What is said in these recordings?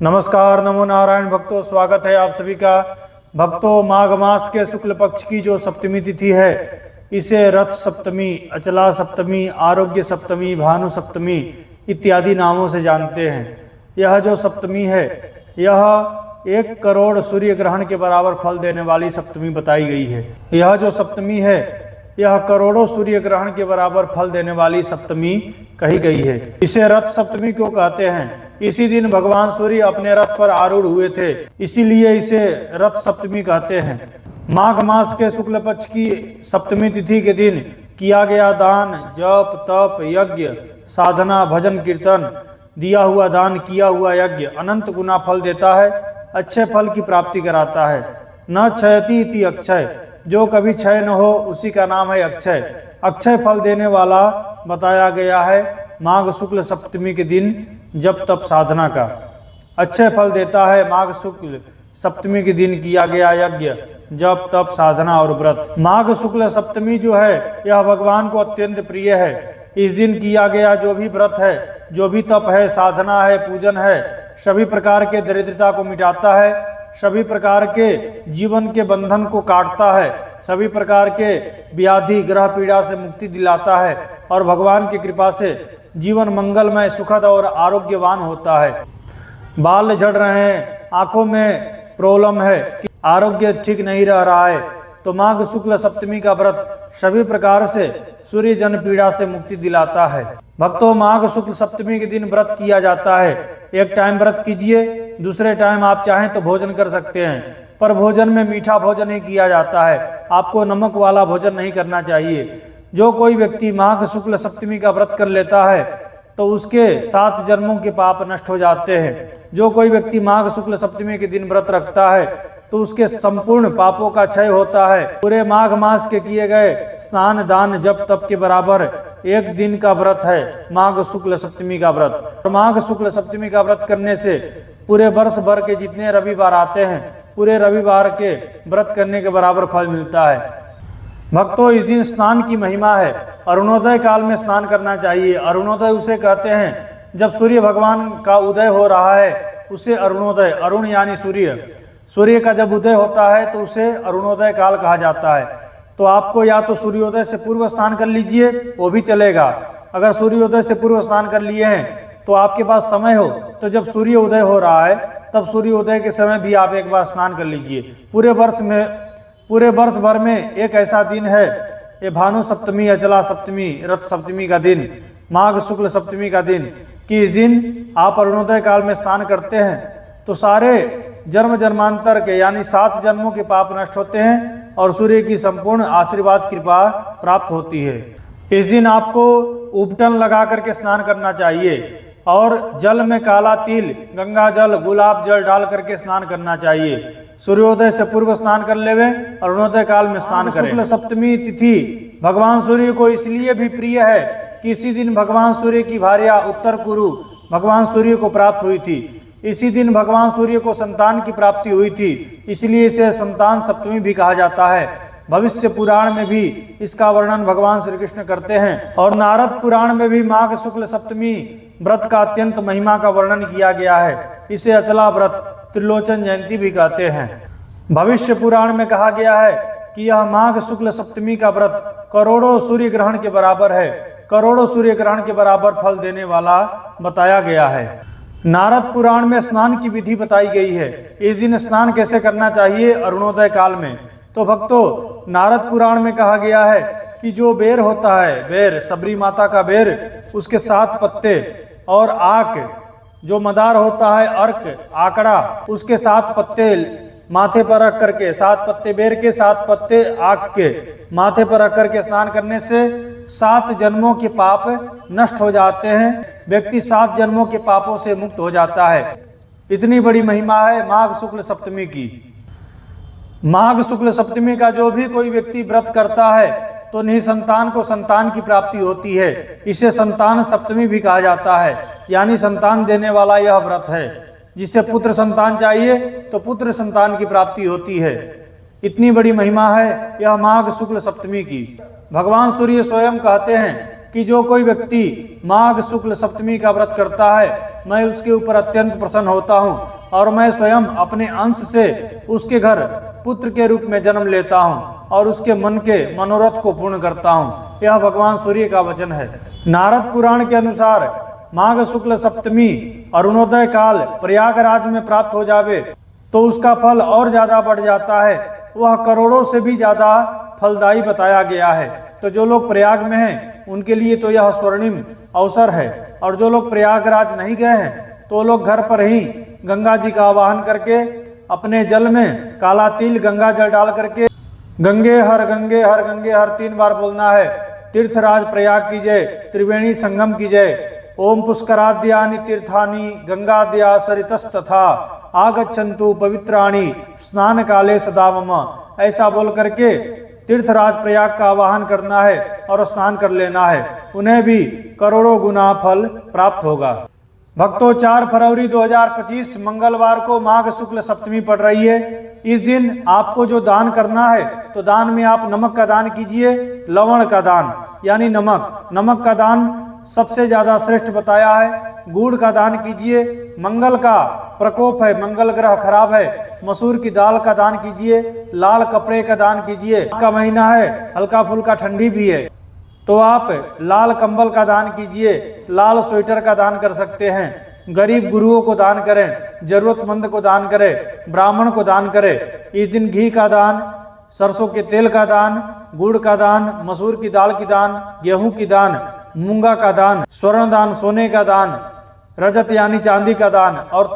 नमस्कार, नमो नारायण भक्तों, स्वागत है आप सभी का। भक्तों, माघ मास के शुक्ल पक्ष की जो सप्तमी तिथि है, इसे रथ सप्तमी, अचला सप्तमी, आरोग्य सप्तमी, भानु सप्तमी इत्यादि नामों से जानते हैं। यह जो सप्तमी है, यह 1 करोड़ सूर्य ग्रहण के बराबर फल देने वाली सप्तमी बताई गई है। यह जो सप्तमी है, यह करोड़ों सूर्य ग्रहण के बराबर फल देने वाली सप्तमी कही गई है। इसे रथ सप्तमी क्यों कहते हैं? इसी दिन भगवान सूर्य अपने रथ पर आरूढ़ हुए थे, इसीलिए इसे रथ सप्तमी कहते हैं। माघ मास के शुक्ल पक्ष की सप्तमी तिथि के दिन किया गया दान, जप, तप, यज्ञ, साधना, भजन, कीर्तन, दिया हुआ दान, किया हुआ यज्ञ अनंत गुना फल देता है, अच्छे फल की प्राप्ति कराता है। न क्षयति इति अक्षय, जो कभी क्षय न हो उसी का नाम है अक्षय। अक्षय फल देने वाला बताया गया है माघ शुक्ल सप्तमी के दिन जप तप साधना का। अच्छे फल देता है माघ शुक्ल सप्तमी के दिन किया गया यज्ञ, जप तप साधना और व्रत। माघ शुक्ल सप्तमी जो है, यह भगवान को अत्यंत प्रिय है। इस दिन किया गया जो भी व्रत है, जो भी तप है, साधना है, पूजन है, सभी प्रकार के दरिद्रता को मिटाता है, सभी प्रकार के जीवन के बंधन को काटता है, सभी प्रकार के व्याधि ग्रह पीड़ा से मुक्ति दिलाता है और भगवान की कृपा से जीवन मंगलमय, सुखद और आरोग्यवान होता है। बाल झड़ रहे हैं, आंखों में प्रॉब्लम है, आरोग्य ठीक नहीं रह रहा है, तो माघ शुक्ल सप्तमी का व्रत सभी प्रकार से सूर्य जन पीड़ा से मुक्ति दिलाता है। भक्तों, माघ शुक्ल सप्तमी के दिन व्रत किया जाता है। एक टाइम व्रत कीजिए, दूसरे टाइम आप चाहें तो भोजन कर सकते हैं, पर भोजन में मीठा भोजन ही किया जाता है। आपको नमक वाला भोजन नहीं करना चाहिए। जो कोई व्यक्ति माघ शुक्ल सप्तमी का व्रत कर लेता है तो उसके 7 जन्मों के पाप नष्ट हो जाते हैं। जो कोई व्यक्ति माघ शुक्ल सप्तमी के दिन व्रत रखता है तो उसके संपूर्ण पापों का क्षय होता है। पूरे माघ मास के किए गए स्नान, दान, जप तप के बराबर एक दिन का व्रत है माघ शुक्ल सप्तमी का व्रत। और माघ शुक्ल सप्तमी का व्रत करने से पूरे वर्ष भर के जितने रविवार आते हैं, पूरे रविवार के व्रत करने के बराबर फल मिलता है। भक्तों, इस दिन स्नान की महिमा है। अरुणोदय काल में स्नान करना चाहिए। अरुणोदय उसे कहते हैं जब सूर्य भगवान का उदय हो रहा है, उसे अरुणोदय, अरुण यानी सूर्य का जब उदय होता है तो उसे अरुणोदय काल कहा जाता है। तो आपको या तो सूर्योदय से पूर्व स्नान कर लीजिए, वो भी चलेगा। अगर सूर्योदय से पूर्व स्नान कर लिए हैं तो आपके पास समय हो तो जब सूर्य उदय हो रहा है तब सूर्योदय के समय भी आप एक बार स्नान कर लीजिए। पूरे वर्ष भर में एक ऐसा दिन है, ये भानु सप्तमी, अचला सप्तमी, रथ सप्तमी का दिन, माघ शुक्ल सप्तमी का दिन, कि इस दिन आप अरुणोदय काल में स्नान करते हैं तो सारे जन्म जन्मांतर के यानी 7 जन्मों के पाप नष्ट होते हैं और सूर्य की संपूर्ण आशीर्वाद कृपा प्राप्त होती है। इस दिन आपको उपटन लगा करके स्नान करना चाहिए और जल में काला तिल, गंगा जल, गुलाब जल डाल करके स्नान करना चाहिए। सूर्योदय से पूर्व स्नान कर लेवे, अरुणोदय काल में स्नान करें। शुक्ल सप्तमी तिथि भगवान सूर्य को इसलिए भी प्रिय है कि इसी दिन भगवान सूर्य की भार्या उत्तर कुरु भगवान सूर्य को प्राप्त हुई थी। इसी दिन भगवान सूर्य को संतान की प्राप्ति हुई थी, इसलिए इसे संतान सप्तमी भी कहा जाता है। भविष्य पुराण में भी इसका वर्णन भगवान श्री कृष्ण करते हैं और नारद पुराण में भी माघ शुक्ल सप्तमी व्रत का अत्यंत महिमा का वर्णन किया गया है। इसे अचला व्रत, त्रिलोचन जयंती भी कहते हैं। भविष्य पुराण में कहा गया है कि यह माघ शुक्ल सप्तमी का व्रत करोड़ों सूर्य ग्रहण के बराबर है, करोड़ों सूर्य ग्रहण के बराबर फल देने वाला बताया गया है। नारद पुराण में स्नान की विधि बताई गई है। इस दिन स्नान कैसे करना चाहिए अरुणोदय काल में? तो भक्तों, नारद पुराण में कहा गया है कि जो बेर होता है, बेर, सबरी माता का बेर, उसके 7 पत्ते और आक, जो मदार होता है, अर्क, आकड़ा, उसके 7 पत्ते माथे पर रख करके, 7 पत्ते बेर के, 7 पत्ते आक के माथे पर रख करके स्नान करने से 7 जन्मों के पाप नष्ट हो जाते हैं। व्यक्ति 7 जन्मों के पापों से मुक्त हो जाता है। इतनी बड़ी महिमा है माघ शुक्ल सप्तमी की। माघ शुक्ल सप्तमी का जो भी कोई व्यक्ति व्रत करता है तो निसंतान को संतान की प्राप्ति होती है। इसे संतान सप्तमी भी कहा जाता है, यानी संतान देने वाला यह व्रत है। जिसे पुत्र संतान चाहिए तो पुत्र संतान की प्राप्ति होती है। इतनी बड़ी महिमा है यह माघ शुक्ल सप्तमी की। भगवान सूर्य स्वयं कहते हैं कि जो कोई व्यक्ति माघ शुक्ल सप्तमी का व्रत करता है, मैं उसके ऊपर अत्यंत प्रसन्न होता हूँ और मैं स्वयं अपने अंश से उसके घर पुत्र के रूप में जन्म लेता हूँ और उसके मन के मनोरथ को पूर्ण करता हूँ। यह भगवान सूर्य का वचन है। नारद पुराण के अनुसार माघ शुक्ल सप्तमी अरुणोदय काल प्रयागराज में प्राप्त हो जावे तो उसका फल और ज्यादा बढ़ जाता है। वह करोड़ों से भी ज्यादा फलदायी बताया गया है। तो जो लोग प्रयाग में हैं उनके लिए तो यह स्वर्णिम अवसर है, और जो लोग प्रयागराज नहीं गए हैं तो लोग घर पर ही गंगा जी का आवाहन करके अपने जल में काला तिल गंगा जल डाल करके गंगे हर 3 बार बोलना है। तीर्थराज प्रयाग की जय, त्रिवेणी संगम की जय। ओम पुष्कराद्यानि तीर्थानि गंगाद्या सरितस्तथा आगच्छन्तु पवित्राणि स्नान काले सदा मम। ऐसा बोल करके तीर्थराज प्रयाग का आवाहन करना है और स्नान कर लेना है। उन्हें भी करोड़ों गुना फल प्राप्त होगा। भक्तों, 4 फरवरी 2025 मंगलवार को माघ शुक्ल सप्तमी पड़ रही है। इस दिन आपको जो दान करना है तो दान में आप नमक का दान कीजिए, लवण का दान यानी नमक का दान सबसे ज्यादा श्रेष्ठ बताया है। गुड़ का दान कीजिए, मंगल का प्रकोप है, मंगल ग्रह खराब है। मसूर की दाल का दान कीजिए, लाल कपड़े का दान कीजिए। का महीना है, हल्का फुल्का ठंडी भी है तो आप लाल कंबल का दान कीजिए, लाल स्वेटर का दान कर सकते हैं। गरीब गुरुओं को दान करें, जरूरतमंद को दान करें, ब्राह्मण को दान करें। इस दिन घी का दान, सरसों के तेल का दान, गुड़ का दान, मसूर की दाल की दान, गेहूं की दान, मूंगा का दान, स्वर्ण दान सोने का दान, रजत यानी चांदी का दान और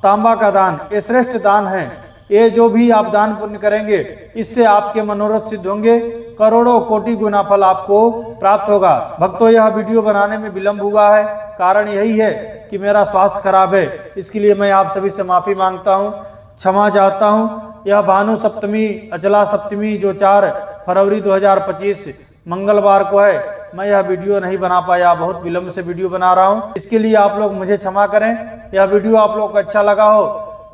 तांबा का दान, ये श्रेष्ठ दान है। ये जो भी आप दान पुण्य करेंगे इससे आपके मनोरथ सिद्ध होंगे, करोड़ों कोटि गुना फल आपको प्राप्त होगा। भक्तों, यह वीडियो बनाने में विलंब हुआ है, कारण यही है कि मेरा स्वास्थ्य खराब है। इसके लिए मैं आप सभी से माफी मांगता हूँ, क्षमा चाहता हूँ। यह भानु सप्तमी, अचला सप्तमी जो 4 फरवरी 2025 मंगलवार को है, मैं यह वीडियो नहीं बना पाया, बहुत विलंब से वीडियो बना रहा हूँ। इसके लिए आप लोग मुझे क्षमा करें। यह वीडियो आप लोग को अच्छा लगा हो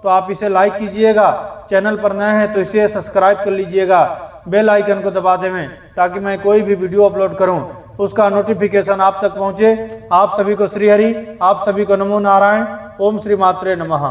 तो आप इसे लाइक कीजिएगा, चैनल पर नए हैं तो इसे सब्सक्राइब कर लीजिएगा, बेल आइकन को दबा दें ताकि मैं कोई भी वीडियो अपलोड करूं उसका नोटिफिकेशन आप तक पहुंचे। आप सभी को श्री हरि, आप सभी को नमो नारायण। ओम श्री मात्रे नमः।